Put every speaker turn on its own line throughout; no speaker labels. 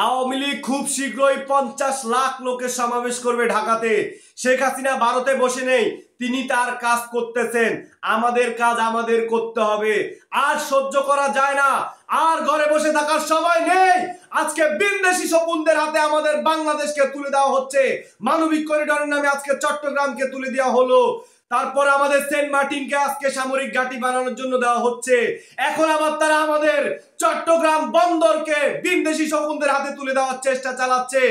আওয়ামী লীগ খুব শীঘ্রই 50 লাখ লোকের সমাবেশ করবে ঢাকাতে। শেখ হাসিনা ভারতে বসে নেই, তিনি তার কাজ করতেছেন। আমাদের কাজ আমাদের করতে হবে। আর সহ্য করা যায় না, আর ঘরে বসে থাকার সময় নেই। আজকে বিদেশি শকুনদের হাতে আমাদের বাংলাদেশকে তুলে দেওয়া হচ্ছে। মানবিক করিডোরের নামে আজকে চট্টগ্রামকে তুলে দেওয়া হলো। তারপর আমাদের সেন্ট মার্টিনকে আজকে সামরিক ঘাঁটি বানানোর জন্য দেওয়া হচ্ছে। এখন আবার তারা আমাদের চট্টগ্রাম বন্দরকে বিদেশি শকুনদের হাতে তুলে দেওয়ার চেষ্টা চালাচ্ছে।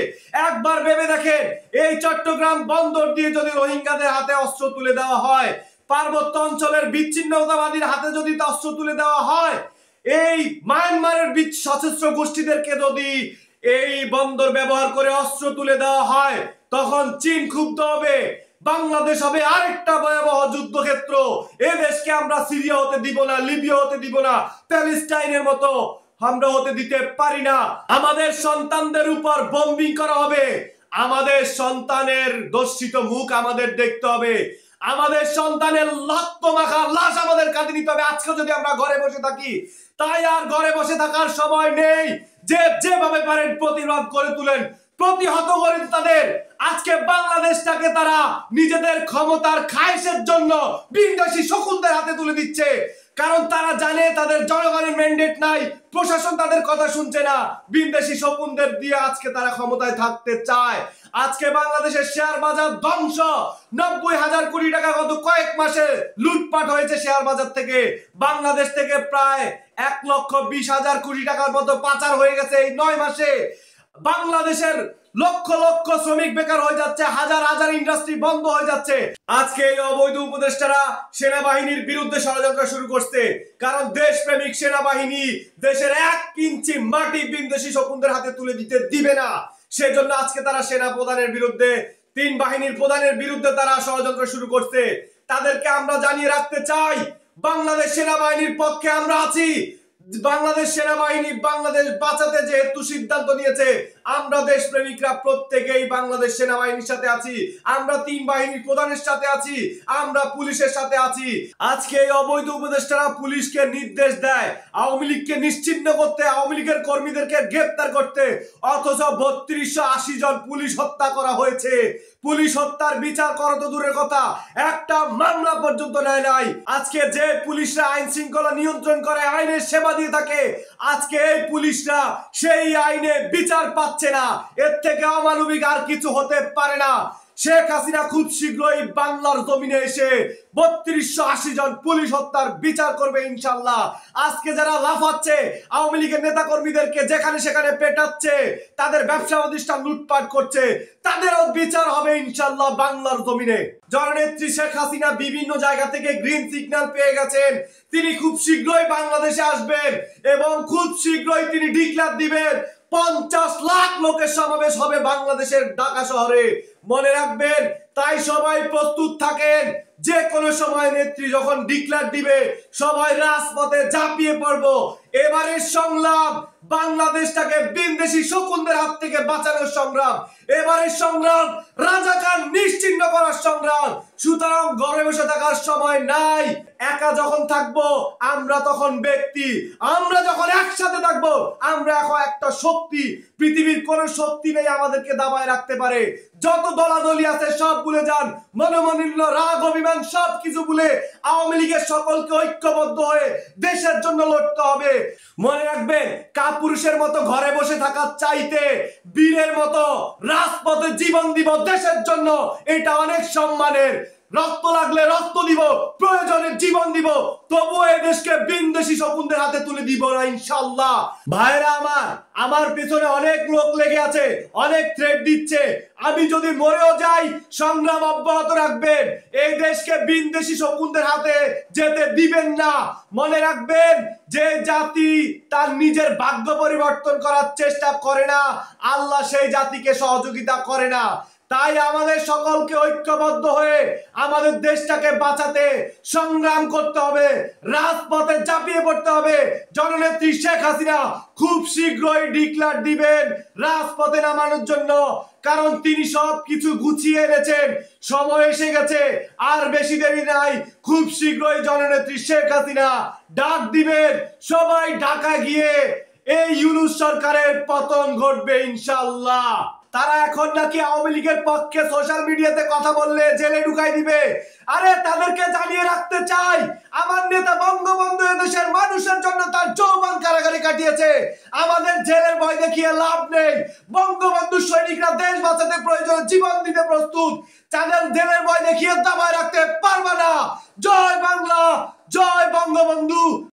একবার ভেবে দেখেন, এই চট্টগ্রাম বন্দর দিয়ে যদি রোহিঙ্গাদের হাতে অস্ত্র তুলে দেওয়া হয়, পার্বত্য অঞ্চলের বিচ্ছিন্নতাবাদীর হাতে যদি অস্ত্র তুলে দেওয়া হয়, এই মায়ানমারের সশস্ত্র গোষ্ঠীদেরকে যদি এই বন্দর ব্যবহার করে অস্ত্র তুলে দেওয়া হয়, তখন চীন ক্ষুব্ধ হবে। বাংলাদেশ হবে আরেকটা ভয়াবহ যুদ্ধক্ষেত্র। এ দেশকে আমরা সিরিয়া হতে দিব না, লিবিয়া হতে দিব না, প্যালেস্টাইনের মতো আমরা হতে দিতে পারি না। আমাদের সন্তানদের উপর বম্বিং করা হবে। আমাদের সন্তানের দর্শিত মুখ আমাদের দেখতে হবে। আমাদের সন্তানের রক্ত মাখা লাশ আমাদের কাঁধে নিতে হবে। আজকে যদি আমরা ঘরে বসে থাকি, তাই আর ঘরে বসে থাকার সময় নেই। যেভাবে পারেন প্রতিবাদ করে তুলেন, প্রতিহত করেন তাদের। আজকে বাংলাদেশটাকে তারা নিজেদের ক্ষমতার খায়েশের জন্য বিদেশি শকুনদের হাতে তুলে দিচ্ছে। কারণ তারা জানে তাদের জনগণের ম্যান্ডেট নাই, প্রশাসন তাদের কথা শুনছে না। বিদেশি শকুনদের দিয়ে আজকে তারা ক্ষমতায় থাকতে চায়। আজকে বাংলাদেশের শেয়ার বাজার ধ্বংস। 90,000 কোটি টাকা গত কয়েক মাসে লুটপাট হয়েছে শেয়ার বাজার থেকে। বাংলাদেশ থেকে প্রায় 1,20,000 কোটি টাকার মতো পাচার হয়ে গেছে এই 9 মাসে। বাংলাদেশের লক্ষ লক্ষ শ্রমিক বেকার হয়ে যাচ্ছে, হাজার হাজার ইন্ডাস্ট্রি বন্ধ হয়ে যাচ্ছে। আজকে এই অবৈধ উপদেষ্টারা সেনাবাহিনীর বিরুদ্ধে ষড়যন্ত্র শুরু করছে। কারণ দেশপ্রেমিক সেনাবাহিনী দেশের 1 ইঞ্চি মাটি বিদেশি শকুনদের হাতে তুলে দিতে দিবে না। সেজন্য আজকে তারা সেনা প্রধানের বিরুদ্ধে, 3 বাহিনীর প্রধানের বিরুদ্ধে তারা ষড়যন্ত্র শুরু করছে। তাদেরকে আমরা জানিয়ে রাখতে চাই, বাংলাদেশ সেনাবাহিনীর পক্ষে আমরা আছি। বাংলাদেশ সেনাবাহিনী বাংলাদেশ বাঁচাতে যেহেতু সিদ্ধান্ত নিয়েছে, আমরা দেশপ্রেমিকরা প্রত্যেকেই বাংলাদেশ সেনাবাহিনীর সাথে আছি। আমরা 3 বাহিনীর প্রধানের সাথে আছি, আমরা পুলিশের সাথে আছি। আজকে এই অবৈধ উপদেষ্টারা পুলিশকে নির্দেশ দেয় আওয়ামী লীগকে নিশ্চিহ্ন করতে, আওয়ামী লীগের কর্মীদেরকে গ্রেফতার করতে, অথচ 3280 জন পুলিশ হত্যা করা হয়েছে। পুলিশ হত্যার বিচার করা তো দূরের কথা, একটা মামলা পর্যন্ত নেয় নাই। আজকে যে পুলিশরা আইন শৃঙ্খলা নিয়ন্ত্রণ করে, আইনের সেবা দিয়ে থাকে, আজকে এই পুলিশরা সেই আইনে বিচার পাচ্ছে না। এর থেকে অমানবিক আর কিছু হতে পারে না। শেখ হাসিনা খুব শীঘ্রই বাংলার জমিনে এসে 3280 জন পুলিশ হত্যার বিচার করবে ইনশাআল্লাহ। আজকে যারা লাফাচ্ছে আওয়ামী লীগের নেতা কর্মীদেরকে যেখানে সেখানে পেটাচ্ছে, তাদের ব্যবসা প্রতিষ্ঠান লুটপাট করছে, তাদেরও বিচার হবে ইনশাআল্লাহ বাংলার জমিনে। জননেত্রী শেখ হাসিনা বিভিন্ন জায়গা থেকে গ্রিন সিগন্যাল পেয়ে গেছেন। তিনি খুব শীঘ্রই বাংলাদেশে আসবেন এবং খুব শীঘ্রই তিনি ডিক্লেয়ার দিবেন 50 লাখ লোকের সমাবেশ হবে বাংলাদেশের ঢাকা শহরে। মনে রাখবেন, তাই সবাই প্রস্তুত থাকেন। যে কোনো সময় নেত্রী যখন ডিক্লেয়ার দিবে, সবাই রাজপথে ঝাঁপিয়ে পড়বো। এবারের সংগ্রাম বাংলাদেশটাকে বিদেশি শকুনদের হাত থেকে বাঁচানোর সংগ্রাম। এবারের সংগ্রাম রাজাকার নিশ্চিহ্ন করার সংগ্রাম। সুতরাং ঘরে বসে থাকার সময় নাই। একা যখন থাকবো আমরা তখন ব্যক্তি, আমরা যখন একসাথে থাকবো আমরা এখন একটা শক্তি। পৃথিবীর কোন শক্তি নেই আমাদেরকে দাবায় রাখতে পারে। যত দলাদলি আছে সব ভুলে যান, মনোমালিন্য, রাগ, অভিমান সবকিছু ভুলে আওয়ামী লীগের সকলকে ঐক্যবদ্ধ হয়ে দেশের জন্য লড়তে হবে। মনে রাখবেন, কাপুরুষের মতো ঘরে বসে থাকার চাইতে বীরের মতো রাজপথে জীবন দিব দেশের জন্য, এটা অনেক সম্মানের। রক্ত লাগলে রক্ত দিব, প্রয়োজনে জীবন দিব, তবুও এই দেশকে বিদেশি শকুনদের হাতে তুলে দিব না ইনশাআল্লাহ। ভাইরা আমার পেছনে অনেক লোক লেগে আছে, অনেক থ্রেট দিচ্ছে। আমি যদি মরেও যাই, সংগ্রাম অব্যাহত রাখবেন। এই দেশকে বিদেশি শকুনদের হাতে যেতে দিবেন না। মনে রাখবেন, যে জাতি তার নিজের ভাগ্য পরিবর্তন করার চেষ্টা করে না, আল্লাহ সেই জাতিকে সহযোগিতা করে না। তাই আমাদের সকলকে ঐক্যবদ্ধ হয়ে আমাদের দেশটাকে বাঁচাতে সংগ্রাম করতে হবে, রাজপথে ঝাঁপিয়ে পড়তে হবে। জননেত্রী শেখ হাসিনা খুব শীঘ্রই ডিক্লেয়ার দিবেন রাজপথে নামানোর জন্য, কারণ তিনি সবকিছু গুছিয়ে এনেছেন। সময় এসে গেছে, আর বেশি দেরি নাই। খুব শীঘ্রই জননেত্রী শেখ হাসিনা ডাক দিবেন, সবাই ঢাকা গিয়ে এই ইউনূস সরকারের পতন ঘটবে ইনশাআল্লাহ। তারা এখন নাকি আওয়ামী লীগের পক্ষে সোশ্যাল মিডিয়াতে কথা বললে জেলে ঢুকাই দিবে। আরে তাদেরকে জানিয়ে রাখতে চাই, আমার নেতা বঙ্গবন্ধু এদেশের মানুষের জন্য তার যৌবন কারাগারে কাটিয়েছে। আমাদের জেলের ভয় দেখিয়ে লাভ নেই। বঙ্গবন্ধু সৈনিকরা দেশ বাঁচাতে প্রয়োজন জীবন দিতে প্রস্তুত। তাদের জেলের ভয় দেখিয়ে দাবায় রাখতে পারবে না। জয় বাংলা, জয় বঙ্গবন্ধু।